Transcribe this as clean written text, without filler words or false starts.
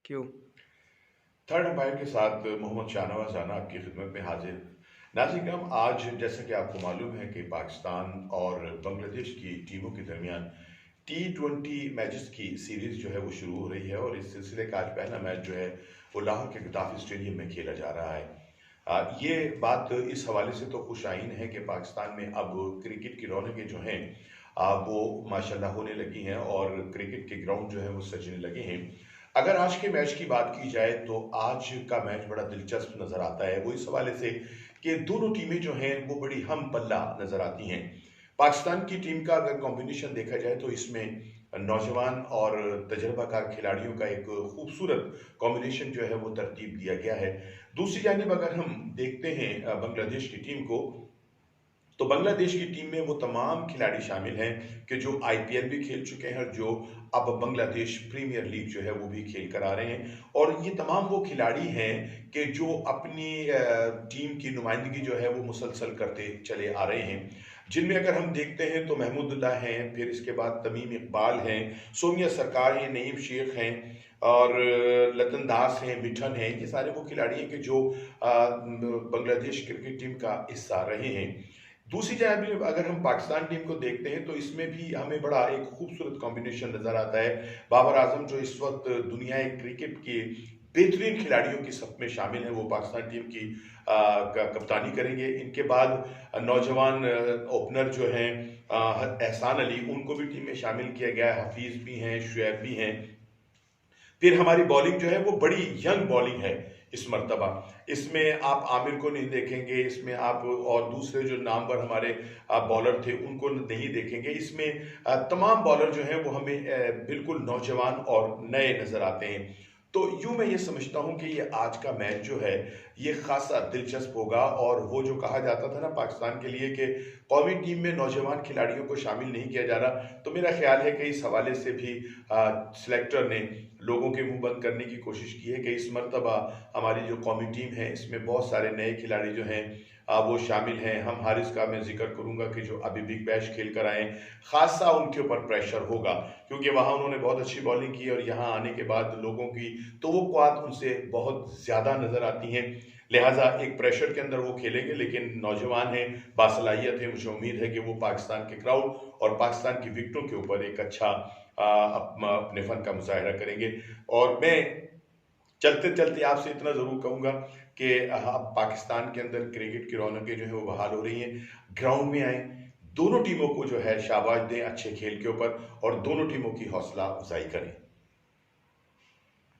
क्यों? Third umpire के साथ मोहम्मद शाहनवाज राना आपकी खिदमत में हाजिर। नाज़रीन हम आज जैसा कि आपको मालूम है कि पाकिस्तान और बांग्लादेश की टीमों के दरमियान T20 मैचेस की सीरीज जो है वो शुरू हो रही है और इस सिलसिले का आज पहला मैच जो है वो लाहौर के गद्दाफी स्टेडियम में खेला जा रहा है। ये बात इस हवाले से तो खुशाइन है कि पाकिस्तान में अब क्रिकेट की रौनकें जो हैं वो माशाल्लाह होने लगी हैं और क्रिकेट के ग्राउंड जो है वो सजने लगे हैं। अगर आज के मैच की बात की जाए तो आज का मैच बड़ा दिलचस्प नज़र आता है, वो इस हवाले से कि दोनों टीमें जो हैं वो बड़ी हम पल्ला नज़र आती हैं। पाकिस्तान की टीम का अगर कॉम्बिनेशन देखा जाए तो इसमें नौजवान और तजर्बाकार खिलाड़ियों का एक खूबसूरत कॉम्बिनेशन जो है वो तरतीब दिया गया है। दूसरी जानिब अगर हम देखते हैं बांग्लादेश की टीम को, तो बांग्लादेश की टीम में वो तमाम खिलाड़ी शामिल हैं कि जो आईपीएल भी खेल चुके हैं और जो अब बांग्लादेश प्रीमियर लीग जो है वो भी खेल कर आ रहे हैं। और ये तमाम वो खिलाड़ी हैं कि जो अपनी टीम की नुमाइंदगी जो है वो मुसलसल करते चले आ रहे हैं। जिनमें अगर हम देखते हैं तो महमूदुल्लाह हैं, फिर इसके बाद तमीम इकबाल हैं, सोमिया सरकार हैं, नईम शेख हैं और लतन दास हैं, मिठन हैं। ये सारे वो खिलाड़ी हैं कि जो बांग्लादेश क्रिकेट टीम का हिस्सा रहे हैं। दूसरी जानिब अगर हम पाकिस्तान टीम को देखते हैं तो इसमें भी हमें बड़ा एक खूबसूरत कॉम्बिनेशन नज़र आता है। बाबर आजम जो इस वक्त दुनिया क्रिकेट के बेहतरीन खिलाड़ियों की सफ में शामिल हैं, वो पाकिस्तान टीम की कप्तानी करेंगे। इनके बाद नौजवान ओपनर जो हैं एहसान अली, उनको भी टीम में शामिल किया गया है। हफीज़ भी हैं, शुएब भी हैं। फिर हमारी बॉलिंग जो है वो बड़ी यंग बॉलिंग है इस मर्तबा। इसमें आप आमिर को नहीं देखेंगे, इसमें आप और दूसरे जो नामवर हमारे बॉलर थे उनको नहीं देखेंगे। इसमें तमाम बॉलर जो हैं वो हमें बिल्कुल नौजवान और नए नज़र आते हैं। तो यूं मैं ये समझता हूं कि ये आज का मैच जो है ये खासा दिलचस्प होगा। और वो जो कहा जाता था ना पाकिस्तान के लिए कि कौमी टीम में नौजवान खिलाड़ियों को शामिल नहीं किया जा रहा, तो मेरा ख्याल है कि इस हवाले से भी सिलेक्टर ने लोगों के मुंह बंद करने की कोशिश की है कि इस मर्तबा हमारी जो कौमी टीम है इसमें बहुत सारे नए खिलाड़ी जो हैं वो शामिल हैं। हम हारिस का मैं जिक्र करूंगा कि जो अभी बिग बैश खेल कर आए, खासा उनके ऊपर प्रेशर होगा क्योंकि वहां उन्होंने बहुत अच्छी बॉलिंग की और यहाँ आने के बाद लोगों की तवक्कुआत उनसे बहुत ज़्यादा नज़र आती हैं। लिहाजा एक प्रेशर के अंदर वो खेलेंगे, लेकिन नौजवान हैं, बासलाहियत है। मुझे उम्मीद है कि वो पाकिस्तान के क्राउड और पाकिस्तान की विकेटों के ऊपर एक अच्छा अपने फन का मुजाहरा करेंगे। और मैं चलते चलते आपसे इतना ज़रूर कहूँगा कि अब पाकिस्तान के अंदर क्रिकेट की रौनकें जो है वो बहाल हो रही हैं। ग्राउंड में आएँ, दोनों टीमों को जो है शाबाश दें अच्छे खेल के ऊपर और दोनों टीमों की हौसला अफजाई करें।